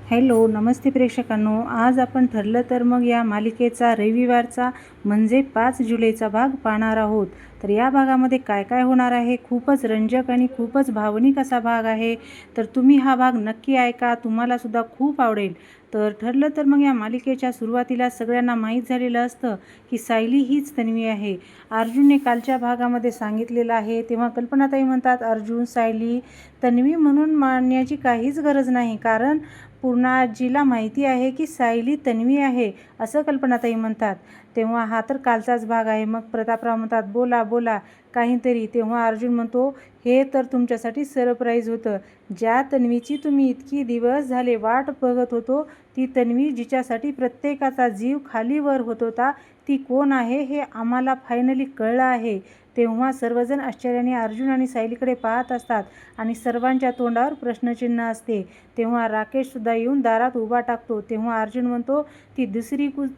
Hello, नमस्ते प्रेक्षकांनो. आज आपण ठरलं तर मग या मालिकेचा रविवारचा म्हणजे 5 जुलैचा भाग पाहणार आहोत. तर या भागामध्ये काय काय होणार आहे, खूपच रंजक आणि खूपच भावनिक असा भाग आहे. तर तुम्ही हा भाग नक्की ऐका, तुम्हालासुद्धा खूप आवडेल. तर ठरलं तर मग या मालिकेच्या सुरुवातीला सगळ्यांना माहीत झालेलं असतं की सायली हीच तन्वी आहे. अर्जुनने कालच्या भागामध्ये सांगितलेलं आहे. तेव्हा कल्पनाताई म्हणतात, अर्जुन, सायली तन्वी म्हणून मानण्याची काहीच गरज नाही, कारण पूर्ण आजीला माहिती आहे की सायली तन्वी आहे, असं कल्पनाताई म्हणतात. तेव्हा हा तर कालचाच भाग आहे. मग प्रतापराव म्हणतात, बोला बोला काहीतरी. तेव्हा अर्जुन म्हणतो, हे तर तुमच्यासाठी सरप्राईज होतं. ज्या तन्वीची तुम्ही इतकी दिवस झाले वाट बघत होतो, ती तन्वी जिच्यासाठी प्रत्येकाचा जीव खालीवर होत होता, ती कोण आहे हे आम्हाला फायनली कळलं आहे. तेव्हा सर्वजण आश्चर्याने अर्जुन आणि सायलीकडे पाहत असतात आणि सर्वांच्या तोंडावर प्रश्नचिन्ह असते. तेव्हा राकेशसुद्धा येऊन दारात उभा टाकतो. तेव्हा अर्जुन म्हणतो, ती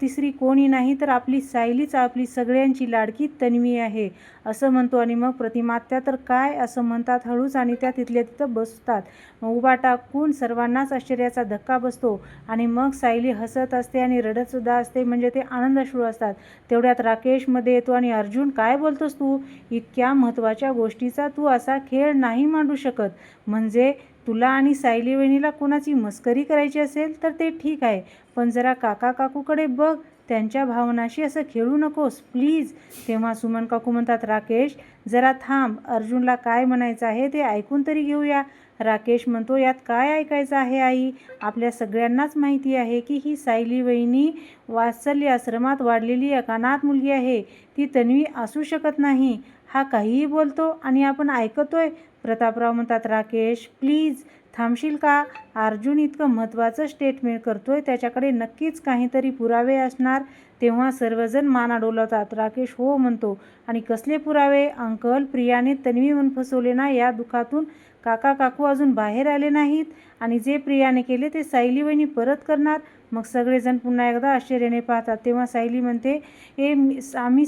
तिसरी कोणी नाही तर आपली सायलीच, आपली सगळ्यांची लाडकी तन्वी आहे, असं म्हणतो. आणि मग प्रतिमा, त्या तर काय, असं म्हणतात हळूच आणि त्या तिथल्या तिथं बसतात. मग उभा टाकून सर्वांनाच आश्चर्याचा धक्का बसतो. आणि मग सायली हसत असते आणि रडतसुद्धा असते, म्हणजे ते आनंदाश्रू असतात. तेवढ्यात राकेश मध्ये येतो आणि अर्जुन, काय बोलतोस तू? इतक्या महत्त्वाच्या गोष्टीचा तू असा खेळ नाही मांडू शकत. म्हणजे तुला आणि सायली वहिनीला कोणाची मस्करी करायची असेल तर ते ठीक आहे, पण जरा काका काकूकडे बघ, त्यांच्या भावनाशी असं खेळू नकोस प्लीज. तेव्हा सुमन काकू म्हणतात, राकेश जरा थांब, अर्जुनला काय म्हणायचं आहे ते ऐकून तरी घेऊया. राकेश म्हणतो, यात काय ऐकायचं आहे आई? आपल्या सगळ्यांनाच माहिती आहे की ही सायली वहिनी वात्सल्य आश्रमात वाढलेली अनाथ मुलगी आहे, ती तन्वी असू शकत नाही. हा काहीही बोलतो आणि आपण ऐकतोय. प्रतापराव म्हणतात, राकेश प्लीज थांबशील का? अर्जुन इतकं महत्त्वाचं स्टेटमेंट करतोय, त्याच्याकडे नक्कीच काहीतरी पुरावे असणार. तेव्हा सर्वजण माना डोलावतात. राकेश हो म्हणतो. आणि कसले पुरावे? अंकल, प्रियाने तन्वी म्हणून फसवले ना, या दुःखातून काका काकू अजून बाहेर आले नाहीत आणि जे प्रियाने केले ते सायली वहिनी परत करणार. मग सगळेजण पुन्हा एकदा आश्चर्याने पाहतात. तेव्हा सायली म्हणते, आम्ही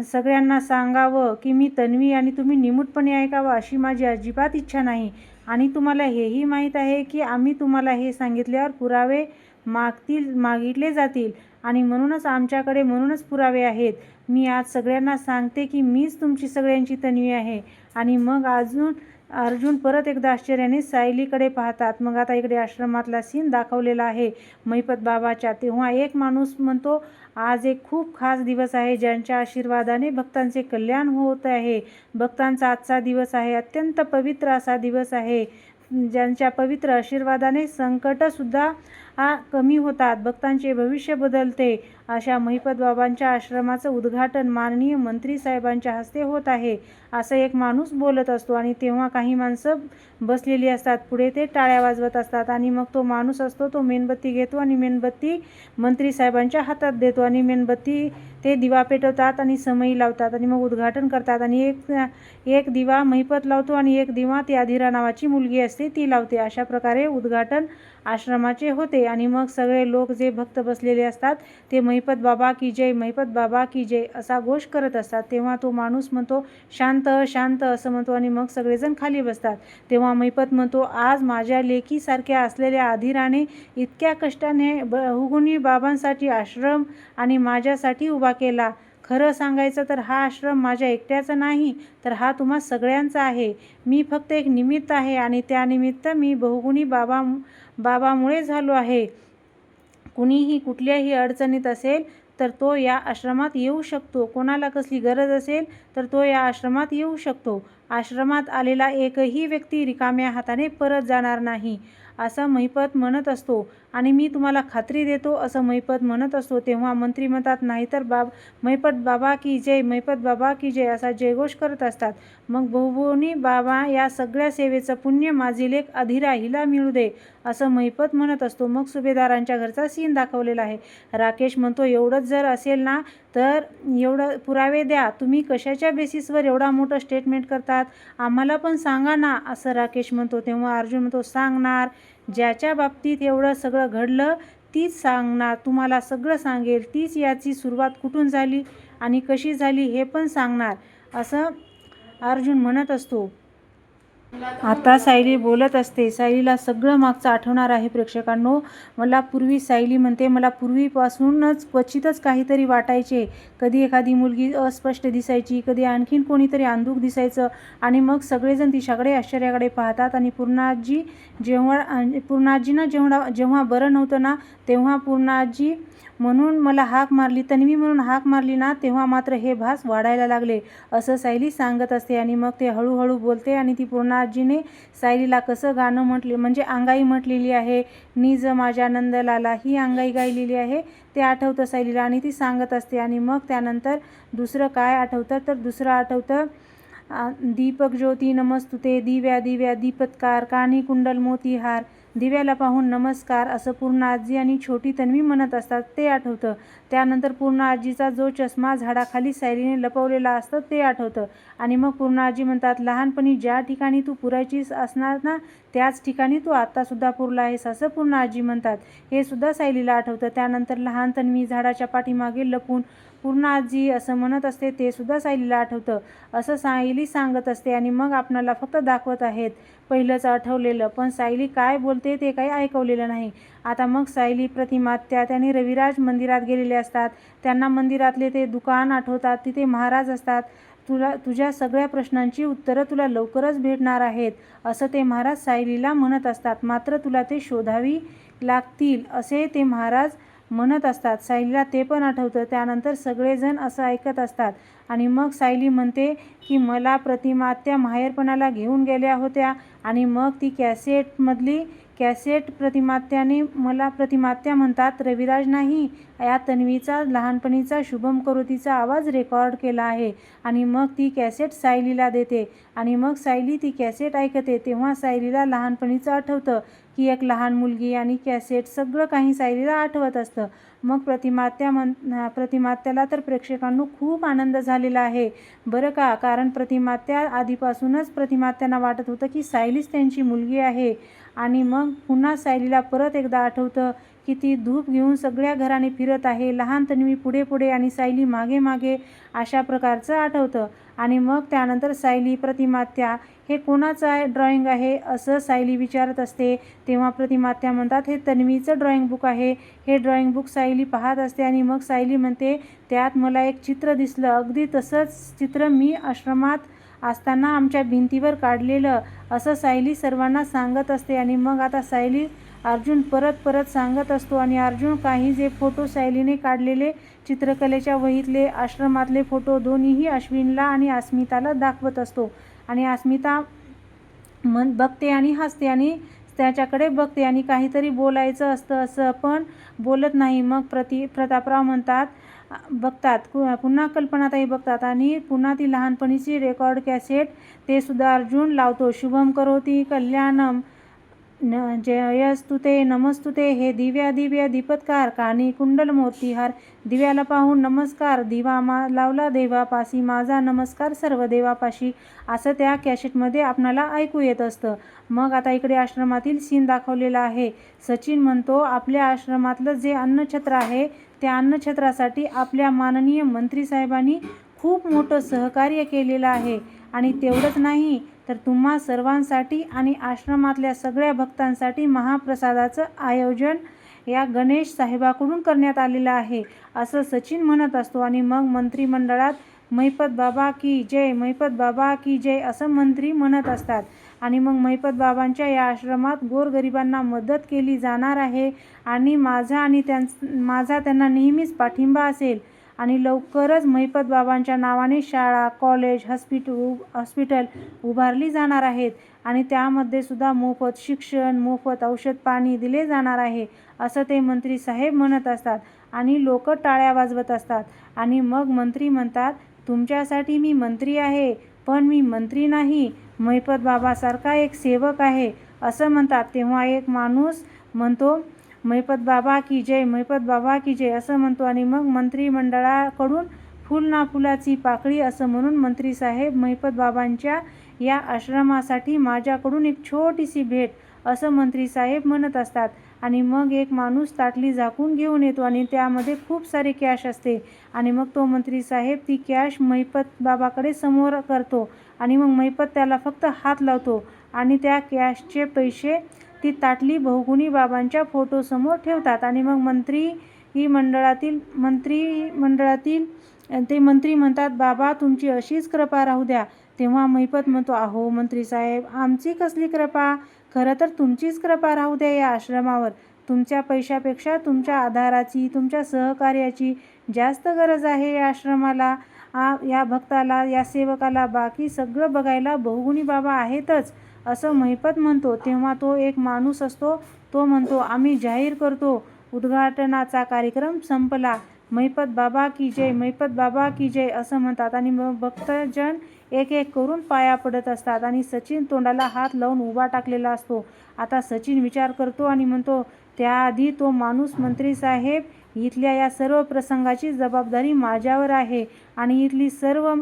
सगळ्यांना सांगावं की मी तन्वी आणि तुम्ही निमूटपणे ऐकावं अशी माझी अजिबात इच्छा नाही. आणि तुम्हाला हेही माहीत आहे की आम्ही तुम्हाला हे सांगितल्यावर पुरावे मागितले जातील आणि म्हणूनच पुरावे आहेत. मी आज सगळ्यांना सांगते की मीच तुमची सगळ्यांची तन्वी आहे. आणि मग अर्जुन परत एकदा आश्चर्याने सायलीकडे पाहतात. मग आता इकडे आश्रमातला सीन दाखवलेला आहे महिपत बाबाच्या. तेव्हा एक माणूस म्हणतो, आज एक खूप खास दिवस आहे, ज्यांच्या आशीर्वादाने भक्तांचे कल्याण होत आहे. भक्तांचा आजचा दिवस आहे, अत्यंत पवित्र असा दिवस आहे, ज्यांच्या पवित्र आशीर्वादाने संकटसुद्धा कमी होतात, भक्तांचे भविष्य बदलते. अशा महिपत बाबांच्या आश्रमाचं उद्घाटन माननीय मंत्री साहेबांच्या हस्ते होत आहे, असं एक माणूस बोलत असतो. आणि तेव्हा काही माणसं बसलेली असतात, पुढे ते टाळ्या वाजवत असतात. आणि मग तो माणूस असतो, तो मेणबत्ती घेतो आणि मेणबत्ती मंत्री साहेबांच्या हातात देतो आणि मेणबत्ती ते दिवा पेटवतात आणि समई लावतात आणि मग उद्घाटन करतात. आणि एक दिवा महिपत लावतो आणि एक दिवा ती अधिरा नावाची मुलगी असते ती लावते. अशा प्रकारे उद्घाटन आश्रमाचे होते. आणि मग सगळे लोक जे भक्त बसलेले असतात ते महिपत बाबा की जय, महिपत बाबा की जय असा घोष करत असतात. तेव्हा तो माणूस म्हणतो, शांत शांत असं म्हणतो आणि मग सगळेजण खाली बसतात. तेव्हा महिपत म्हणतो, आज माझ्या लेकीसारख्या असलेल्या अधिराने इतक्या कष्टाने बहुगुणी बाबांसाठी आश्रम आणि माझ्यासाठी उभा केला. खरं सांगायचं तर हा आश्रम माझ्या एकट्याचा नाही, तर हा तुम्हा सगळ्यांचा आहे. मी फक्त एक निमित्त आहे आणि त्यानिमित्त मी बहुगुणी बाबामुळे झालो आहे. कुणीही कुठल्याही अडचणीत असेल तर तो या आश्रमात येऊ शकतो. कोणाला कसली गरज असेल तर तो या आश्रमात येऊ शकतो. आश्रमात आलेला एकही व्यक्ती रिकाम्या हाताने परत जाणार नाही, असं महिपत म्हणत असतो. आणि मी तुम्हाला खात्री देतो, असं महिपत म्हणत असतो. तेव्हा मंत्री म्हणतात, नाहीतर महिपत बाबा की जय, महिपत बाबा की जय असा जयघोष करत असतात. मग बहुगुणी बाबा या सगळ्या सेवेचं पुण्य माझी लेक अधिरा हिला मिळू दे, असं महिपत म्हणत असतो. मग सुभेदारांच्या घरचा सीन दाखवलेला आहे. राकेश म्हणतो, एवढंच जर असेल ना तर एवढं पुरावे द्या, तुम्ही कशाच्या बेसिसवर एवढा मोठं स्टेटमेंट करतात, आम्हाला पण सांगा ना, असं राकेश म्हणतो. तेव्हा अर्जुन म्हणतो, सांगणार, ज्याच्या बाबतीत एवढं सगळं घडलं तीच सांगणार, तुम्हाला सगळं सांगेल, तीच याची सुरुवात कुठून झाली आणि कशी झाली हे पण सांगणार, असं अर्जुन म्हणत असतो. आता सायली बोलत असते. सायलीला सगळं मागचं आठवणार आहे प्रेक्षकांनो. मला पूर्वी सायली म्हणते, मला पूर्वीपासूनच क्वचितच काहीतरी वाटायचे. कधी एखादी मुलगी अस्पष्ट दिसायची, कधी आणखीन कोणीतरी अंधुक दिसायचं आणि मग सगळेजण तिच्याकडे आश्चर्याकडे पाहतात. आणि पूर्णाजीनं जेव्हा बरं नव्हतं ना, तेव्हा पूर्णाजी म्हणून मला हाक मारली, तन्वी म्हणून हाक मारली ना, तेव्हा मात्र हे भास वाढायला लागले, असं सायली सांगत असते. आणि मग ते हळूहळू बोलते आणि ती पूर्णाजीने सायलीला कसं गाणं म्हटले, म्हणजे अंगाई म्हटलेली आहे, निज माझ्या नंदलाला, ही अंगाई गायलेली आहे, ते आठवतं सायलीला आणि ती सांगत असते. आणि मग त्यानंतर दुसरं काय आठवतं, तर दुसरं आठवतं, दीपक ज्योती नमस्तुते, दिव्या दिव्या दीपत्कार, कानी कुंडल मोतीहार, दिव्याला पाहून नमस्कार, असं पूर्ण आजी आणि छोटी तन्वी म्हणत असतात, ते आठवतं. त्यानंतर पूर्ण आजीचा जो चष्मा झाडाखाली सायलीने लपवलेला असतो ते आठवतं. आणि मग पूर्ण आजी म्हणतात, लहानपणी ज्या ठिकाणी तू पुरायची असणार ना, त्याच ठिकाणी तू आत्तासुद्धा पुरला आहेस, असं पूर्ण आजी म्हणतात, हे सुद्धा सायलीला आठवतं. त्यानंतर लहान तन्वी झाडाच्या पाठीमागे लपून पूर्ण आजी असं म्हणत असते, ते सुद्धा सायलीला आठवतं, असं सायली सांगत असते. आणि मग आपणाला फक्त दाखवत आहेत पहिलंच आठवलेलं, पण सायली काय बोलते ते काही ऐकवलेलं नाही. आता मग सायली प्रतिमात्या त्याने रविराज मंदिरात गेलेले असतात. त्यांना मंदिरातले ते दुकान आठवतात, तिथे महाराज असतात. तुझ्या सगळ्या प्रश्नांची उत्तरं तुला लवकरच भेटणार आहेत, असं ते महाराज सायलीला म्हणत असतात. मात्र तुला ते शोधावी लागतील, असे ते महाराज म्हणत असतात. सायलीला ते पण आठवतं. त्यानंतर सगळेजण असं ऐकत असतात. आणि मग सायली म्हणते की मला प्रतिमात्या माहेरपणाला घेऊन गेल्या होत्या आणि मग ती कॅसेट प्रतिमात्याने मला, प्रतिमात्या म्हणतात, रविराज नाही, या तन्वीचा लहानपणीचा शुभम करोतीचा आवाज रेकॉर्ड केला आहे. आणि मग ती कॅसेट सायलीला देते आणि मग सायली ती कॅसेट ऐकते. तेव्हा सायलीला लहानपणीचं आठवतं की एक लहान मुलगी आणि कॅसेट, सगळं काही सायलीला आठवत असतं. मग प्रतिमात्याला तर प्रेक्षकांनो खूप आनंद झालेला आहे बरं का, कारण प्रतिमात्या आधीपासूनच प्रतिमात्यांना वाटत होतं की सायलीच त्यांची मुलगी आहे. आणि मग पुन्हा सायलीला परत एकदा आठवतं की ती धूप घेऊन सगळ्या घराने फिरत आहे, लहान तन्वी पुढे पुढे आणि सायली मागे मागे, अशा प्रकारचं आठवतं. आणि मग त्यानंतर सायली प्रतिमात्या, हे कोणाचं ड्रॉइंग आहे, असं सायली विचारत असते. तेव्हा प्रतिमात्या म्हणतात, हे तन्वीचं ड्रॉइंग बुक आहे. हे ड्रॉइंग बुक सायली पाहत असते आणि मग सायली म्हणते, त्यात मला एक चित्र दिसलं, अगदी तसंच चित्र मी आश्रमात असताना आमच्या भिंतीवर काढलेलं, असं सायली सर्वांना सांगत असते. आणि मग आता सायली अर्जुन परत सांगत असतो आणि अर्जुन काही जे फोटो सायलीने काढलेले चित्रकलेच्या वहीतले, आश्रमातले फोटो दोन्हीही अश्विनला आणि अस्मिताला दाखवत असतो. आणि अस्मिता बघते आणि हसते आणि त्याच्याकडे बघते आणि काहीतरी बोलायचं असतं, असं पण बोलत नाही. मग प्रतापराव बघतात, पुन्हा कल्पनाताई बघतात आणि पुन्हा ती लहानपणीची रेकॉर्ड कॅसेट ते सुद्धा अर्जुन लावतो. शुभम करोती कल्याणम जयस्तुते नमस्तुते, हे दिव्या दिव्या दीपत्कार, कानी कुंडल मोतीहार, दिव्याला पाहून नमस्कार, दिवा लावला देवापाशी, माझा नमस्कार सर्व देवापाशी, असं त्या कॅसेटमध्ये आपणाला ऐकू येत असतं. मग आता इकडे आश्रमातील सीन दाखवलेला आहे. सचिन म्हणतो, आपल्या आश्रमातलं जे अन्नछत्र आहे, त्या अन्नछत्रासाठी आपल्या माननीय मंत्री साहेबांनी खूप मोठं सहकार्य केलेलं आहे. आणि तेवढंच नाही तर तुम्हा सर्वांसाठी आणि आश्रमातल्या सगळ्या भक्तांसाठी महाप्रसादाचं आयोजन या गणेश साहेबाकडून करण्यात आलेलं आहे, असं सचिन म्हणत असतो. आणि मग मंत्रिमंडळात महिपत बाबा की जय, महिपत बाबा की जय, असं मंत्री म्हणत असतात. आणि मग महिपत बाबांच्या या आश्रमात गोरगरिबांना मदत केली जाणार आहे आणि माझा त्यांना नेहमीच पाठिंबा असेल. आणि लवकरच महिपत बाबांच्या नावाने शाळा, कॉलेज, हॉस्पिटल उभारली जाणार आहेत आणि त्यामध्ये सुद्धा मोफत शिक्षण, मोफत औषध पाणी दिले जाणार आहे, असं ते मंत्री साहेब म्हणत असतात. आणि लोक टाळ्या वाजवत असतात. आणि मग मंत्री म्हणतात, तुमच्यासाठी मी मंत्री आहे, पण मी मंत्री नाही, महिपत बाबासारखा एक सेवक आहे, असं म्हणतात. तेव्हा एक माणूस म्हणतो, महिपत बाबा की जय, महिपत बाबा की जय, असं म्हणतो. आणि मग मंत्रिमंडळाकडून फुल ना फुलाची पाकळी, असं म्हणून मंत्री साहेब, महिपत बाबांच्या या आश्रमासाठी माझ्याकडून एक छोटीशी भेट, असं मंत्री साहेब म्हणत असतात. आणि मग एक माणूस ताटली झाकून घेऊन येतो आणि त्यामध्ये खूप सारी कॅश असते. आणि मग तो मंत्री साहेब ती कॅश महिपत बाबाकडे समोर करतो आणि मग महिपत त्याला फक्त हात लावतो आणि त्या कॅशचे पैसे ती ताटली बहुगुणी बाबांच्या फोटोसमोर ठेवतात. आणि मग मंत्रिमंडळातील ते मंत्री म्हणतात, बाबा तुमची अशीच कृपा राहू द्या. तेव्हा महिपत म्हणतो, अहो मंत्रीसाहेब, आमची कसली कृपा, खरं तर तुमचीच कृपा राहू द्या या आश्रमावर. तुमच्या पैशापेक्षा तुमच्या आधाराची, तुमच्या सहकार्याची जास्त गरज आहे या आश्रमाला, या भक्ताला, या सेवकाला. बाकी सगळं बघायला बहुगुणी बाबा आहेतच, असं महिपत म्हणतो. तेव्हा तो एक माणूस असतो, तो म्हणतो, आम्ही जाहीर करतो, उद्घाटनाचा कार्यक्रम संपला. महिपत बाबा की जय, महिपत बाबा की जय असं म्हणतात. आणि मग भक्तजन एक एक करून पाया पडत असतात. आणि सचिन तोंडाला हात लावून उभा टाकलेला असतो. आता सचिन विचार करतो आणि म्हणतो, त्याआधी तो माणूस, मंत्रीसाहेब, इथल्या या सर्व प्रसंगाची जबाबदारी माझ्यावर आहे. आणि इथली सर्व,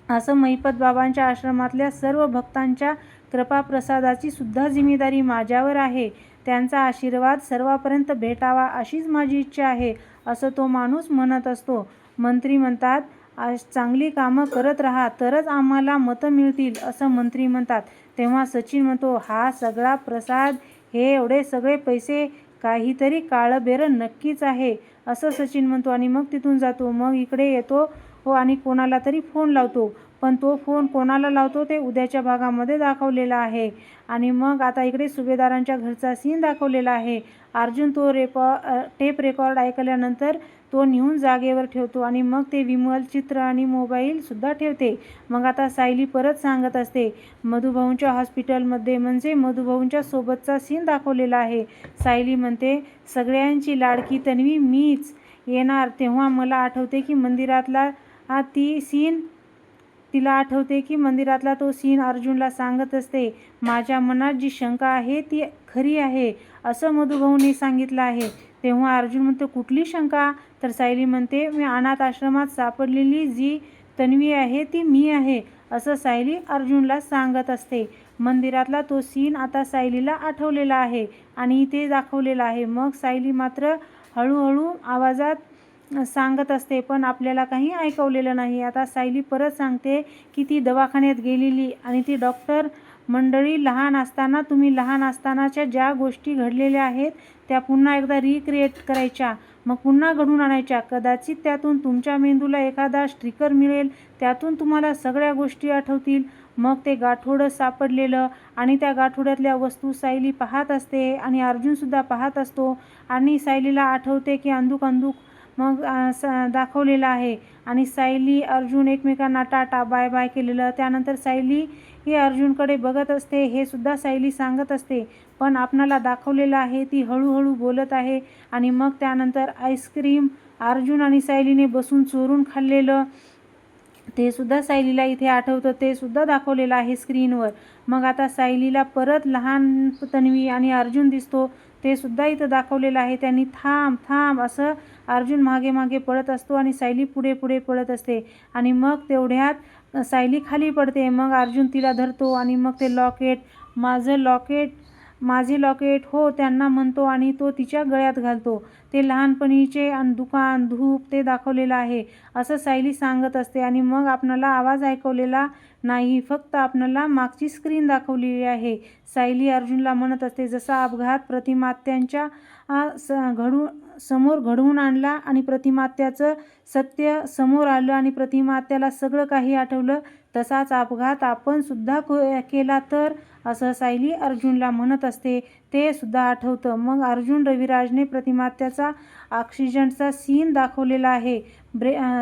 असं महिपत बाबांच्या आश्रमातल्या सर्व भक्तांच्या कृपाप्रसादाची सुद्धा जिम्मेदारी माझ्यावर आहे. त्यांचा आशीर्वाद सर्वांपर्यंत भेटावा अशीच माझी इच्छा आहे, असं तो माणूस म्हणत असतो. मंत्री म्हणतात, चांगली कामं करत राहा तरच आम्हाला मतं मिळतील, असं मंत्री म्हणतात. तेव्हा सचिन म्हणतो, हा सगळा प्रसाद, हे एवढे सगळे पैसे, काहीतरी काळबेरं नक्कीच आहे, असं सचिन म्हणतो. आणि मग तिथून जातो. मग इकडे येतो आणि कोणाला तरी फोन लावतो. पण तो फोन कोणाला लावतो ते उद्याच्या भागामध्ये दाखवलेला आहे. आणि मग आता इकडे सुभेदारांच्या घरचा सीन दाखवलेला आहे. अर्जुन तो टेप रेकॉर्ड ऐकल्यानंतर तो नेऊन जागेवर ठेवतो. आणि मग ते विमल, चित्र आणि मोबाईलसुद्धा ठेवते. मग आता सायली परत सांगत असते, मधुभाऊंच्या हॉस्पिटलमध्ये, म्हणजे मधुभाऊंच्या सोबतचा सीन दाखवलेला आहे. सायली म्हणते, सगळ्यांची लाडकी तन्वी मीच येणार. तेव्हा मला आठवते की मंदिरातला तिला आठवते की मंदिरातला तो सीन अर्जुनला सांगत असते, माझ्या मनात जी शंका आहे ती खरी आहे, असं मधुभाऊंनी सांगितलं आहे. तेव्हा अर्जुन म्हणतो, कुठली शंका? तर सायली म्हणते, मी अनाथ आश्रमात सापडलेली जी तन्वी आहे ती मी आहे, असं सायली अर्जुनला सांगत असते. मंदिरातला तो सीन आता सायलीला आठवलेला आहे आणि ते दाखवलेलं आहे. मग सायली मात्र हळूहळू आवाजात सांगत असते, पण आपल्याला काही ऐकवलेलं नाही. आता सायली परत सांगते की ती दवाखान्यात गेलेली आणि ती डॉक्टर मंडळी, तुम्ही लहान असतानाच्या ज्या गोष्टी घडलेल्या आहेत त्या पुन्हा एकदा रिक्रिएट करायच्या, मग पुन्हा घडवून आणायच्या. कदाचित त्यातून तुमच्या मेंदूला एखादा स्टिकर मिळेल, त्यातून तुम्हाला सगळ्या गोष्टी आठवतील. मग ते गाठोडं सापडलेलं आणि त्या गाठोड्यातल्या वस्तू सायली पाहत असते आणि अर्जुनसुद्धा पाहत असतो. आणि सायलीला आठवते की अंदूक मग दाखवलेलं आहे. आणि सायली, अर्जुन एकमेकांना टाटा बाय बाय केलेलं. त्यानंतर सायली ही अर्जुनकडे बघत असते, हे सुद्धा सायली सांगत असते, पण आपणाला दाखवलेलं आहे ती हळूहळू बोलत आहे. आणि मग त्यानंतर आईस्क्रीम अर्जुन आणि सायलीने बसून चोरून खाल्लेलं, ते सुद्धा सायलीला इथे आठवतं, ते सुद्धा दाखवलेलं आहे स्क्रीनवर. मग आता सायलीला परत लहान तन्वी आणि अर्जुन दिसतो, ते सुद्धा इथं दाखवलेलं आहे. त्यांनी थांब थांब असं अर्जुन मागे मागे पळत असतो आणि सायली पुढे पुढे पळत असते. आणि मग तेवढ्यात सायली खाली पडते. मग अर्जुन तिला धरतो आणि मग ते लॉकेट, माझे लॉकेट हो त्यांना म्हणतो आणि तो तिच्या गळ्यात घालतो. ते लहानपणीचे दुकान, धूप, ते दाखवलेलं आहे, असं सायली सांगत असते. आणि मग आपणाला आवाज ऐकवलेला नाही, फक्त आपणाला मागची स्क्रीन दाखवलेली आहे. सायली अर्जुनला म्हणत असते, जसा अपघात प्रतिमात्यांच्या समोर घडवून आणला आणि प्रतिमात्याचं सत्य समोर आलं आणि प्रतिमात्याला सगळं काही आठवलं, तसाच अपघात आपण सुद्धा केला तर, असं सायली अर्जुनला म्हणत असते. ते सुद्धा आठवतं. मग अर्जुन, रविराजने प्रतिमात्याचा ऑक्सिजनचा सीन दाखवलेला आहे.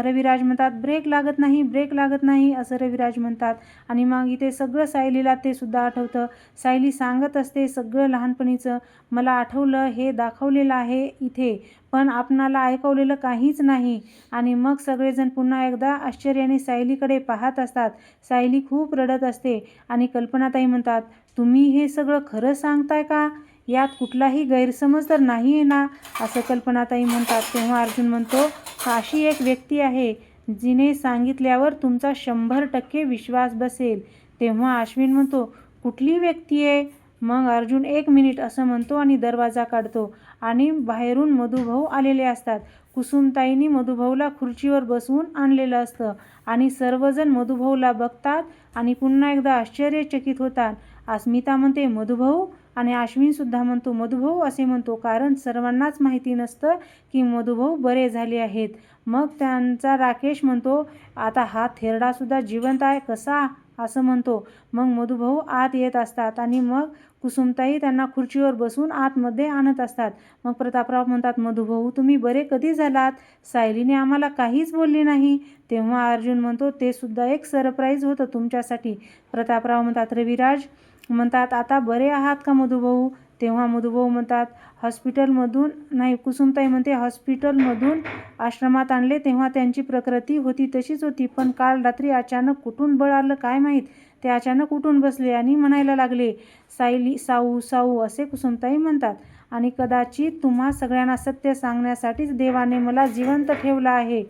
रविराज म्हणतात, ब्रेक लागत नाही असं रविराज म्हणतात. आणि मग इथे सगळं सायलीला ते सुद्धा आठवतं. सायली सांगत असते सगळं लहानपणीचं, मला आठवलं, हे दाखवलेलं आहे इथे, पण आपणाला ऐकवलेलं काहीच नाही. आणि मग सगळेजण पुन्हा एकदा आश्चर्याने सायलीकडे पाहत असतात. सायली खूप रडत असते आणि कल्पनाताई म्हणतात, तुम्ही हे सगळं खरं सांगताय का? यात कुठलाही गैरसमज तर नाही आहे ना, असं कल्पनाताई म्हणतात. तेव्हा अर्जुन म्हणतो, अशी एक व्यक्ती आहे जिने सांगितल्यावर तुमचा 100% विश्वास बसेल. तेव्हा अश्विन म्हणतो, कुठली व्यक्ती आहे? मग अर्जुन 1 मिनिट असं म्हणतो आणि दरवाजा काढतो आणि बाहेरून मधुभाऊ आलेले असतात. कुसुमताईंनी मधुभाऊला खुर्चीवर बसवून आणलेलं असतं आणि सर्वजण मधुभाऊला बघतात आणि पुन्हा एकदा आश्चर्यचकित होतात. अस्मिता म्हणते मधुभाऊ आणि अश्विनसुद्धा म्हणतो मधुभाऊ असे म्हणतो, कारण सर्वांनाच माहिती नसतं की मधुभाऊ बरे झाले आहेत. मग त्यांचा राकेश म्हणतो आता हा थेरडासुद्धा जिवंत आहे कसा असं म्हणतो. मग मधुभाऊ आत येत असतात आणि मग कुसुमताई त्यांना खुर्चीवर बसून आतमध्ये आणत असतात. मग प्रतापराव म्हणतात मधुभाऊ तुम्ही बरे कधी झालात? सायलीने आम्हाला काहीच बोलली नाही. तेव्हा अर्जुन म्हणतो ते सुद्धा एक सरप्राईज होतं तुमच्यासाठी. प्रतापराव म्हणतात रविराज म्हणतात आता बरे आहात का मधुभाऊ? तेव्हा मधुभाऊ म्हणतात हॉस्पिटलमधून नाही, कुसुमताई म्हणते हॉस्पिटलमधून आश्रमात आणले तेव्हा त्यांची प्रकृती होती तशीच होती, पण काल रात्री अचानक कुठून बळ आलं काय माहीत, ते अचानक उठून बसले आणि म्हणायला लागले सायली साऊ साऊ असे कुसुमताई म्हणतात. आणि कदाचित तुम्हा सगळ्यांना सत्य सांगण्यासाठीच देवाने मला जिवंत ठेवलं आहे.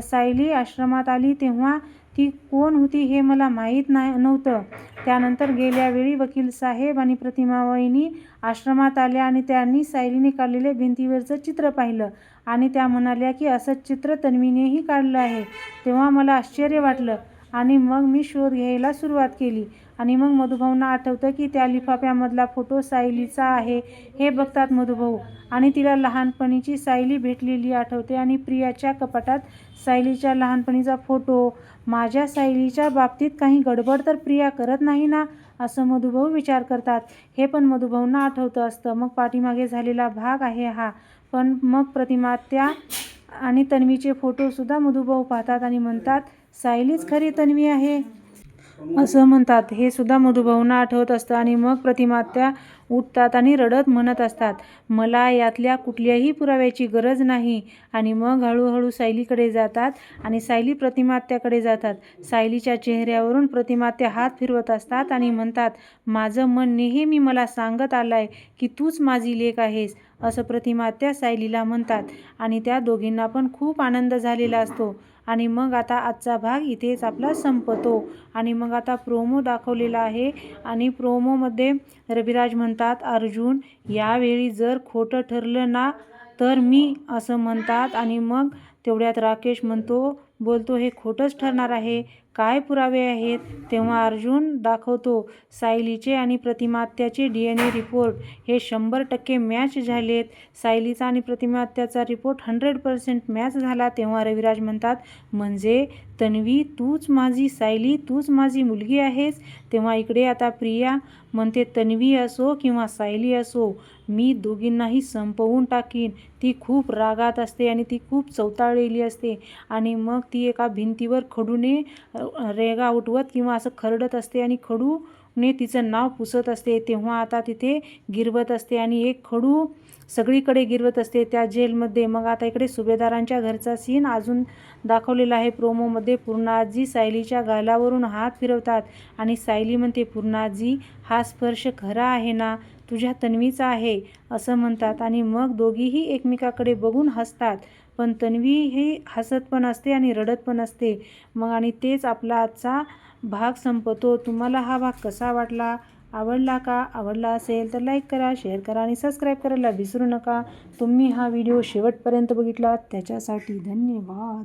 सायली आश्रमात आली तेव्हा ती कोण होती हे मला माहीत नव्हतं. त्यानंतर गेल्या वेळी वकील साहेब आणि प्रतिमावहिनी आश्रमात आल्या आणि त्यांनी सायलीने काढलेले भिंतीवरचं चित्र पाहिलं आणि त्या म्हणाल्या की असंच चित्र तन्वीनेही काढलं आहे. तेव्हा मला आश्चर्य वाटलं आणि मग मी शोध घ्यायला सुरुवात केली आणि मग मधुभाऊंना आठवतं की त्या लिफाफ्यामधला फोटो सायलीचा आहे. हे बघतात मधुभाऊ आणि तिला लहानपणीची सायली भेटलेली आठवते आणि प्रियाच्या कपाटात सायलीच्या लहानपणीचा फोटो. माझ्या सायलीच्या बाबतीत काही गडबड तर प्रिया करत नाही ना असं मधुभाऊ विचार करतात. हे पण मधुभाऊंना आठवतं असतं. मग पाठीमागे झालेला भाग आहे हा. पण मग प्रतिमात्या आणि तन्वीचे फोटोसुद्धा मधुभाऊ पाहतात आणि म्हणतात सायलीच खरी तन्वी आहे असं म्हणतात. हे सुद्धा मधुभाऊंना आठवत असतं आणि मग प्रतिमात्या उठतात आणि रडत म्हणत असतात मला यातल्या कुठल्याही पुराव्याची गरज नाही. आणि मग हळूहळू सायलीकडे जातात आणि सायली प्रतिमात्याकडे जातात. सायलीच्या चेहऱ्यावरून प्रतिमात्या हात फिरवत असतात आणि म्हणतात माझं मन नेहमी मला सांगत आलंय की तूच माझी लेक आहेस असं प्रतिमात्या सायलीला म्हणतात आणि त्या दोघींना पण खूप आनंद झालेला असतो. आणि मग आता आजचा भाग इथेच आपला संपतो आणि मग आता प्रोमो दाखवलेला आहे आणि प्रोमोमध्ये रविराज म्हणतात अर्जुन यावेळी जर खोटं ठरलं ना तर मी असं म्हणतात आणि मग तेवढ्यात राकेश बोलतो हे खोटंच ठरणार आहे, काय पुरावे आहेत? तेव्हा अर्जुन दाखवतो सायलीचे आणि प्रतिमात्याचे DNA रिपोर्ट हे 100% मॅच झालेत. सायलीचा आणि प्रतिमात्याचा रिपोर्ट 100% मॅच झाला. तेव्हा रविराज म्हणतात म्हणजे तन्वी तूच माझी सायली तूच माझी मुलगी आहेस. तेव्हा इकडे आता प्रिया म्हणते तन्वी असो किंवा सायली असो मी दोघींनाही संपवून टाकीन. ती खूप रागात असते आणि ती खूप चवताळलेली असते आणि मग ती एका भिंतीवर खडूने रेगा उठवत किंवा असं खरडत असते आणि खडूने तिचं नाव पुसत असते. तेव्हा आता तिथे गिरवत असते आणि एक खडू सगळीकडे गिरवत असते त्या जेलमध्ये. मग आता इकडे सुभेदारांच्या घरचा सीन अजून दाखवलेला आहे प्रोमोमध्ये. पूर्णाजी सायलीच्या गालावरून हात फिरवतात आणि सायली म्हणते पूर्णाजी हा स्पर्श खरा आहे ना, तुझ्या तन्वीचा आहे असं म्हणतात आणि मग दोघीही एकमेकाकडे बघून हसतात. पण तन्वी ही हसत पण असते आणि रडत पण असते. मग आणि तेच आपला आजचा भाग संपतो. तुम्हाला हा भाग कसा वाटला? आवडला का? आवडला असेल तर लाईक करा, शेअर करा आणि सबस्क्राईब करायला विसरू नका. तुम्ही हा व्हिडिओ शेवटपर्यंत बघितलात त्याच्यासाठी धन्यवाद.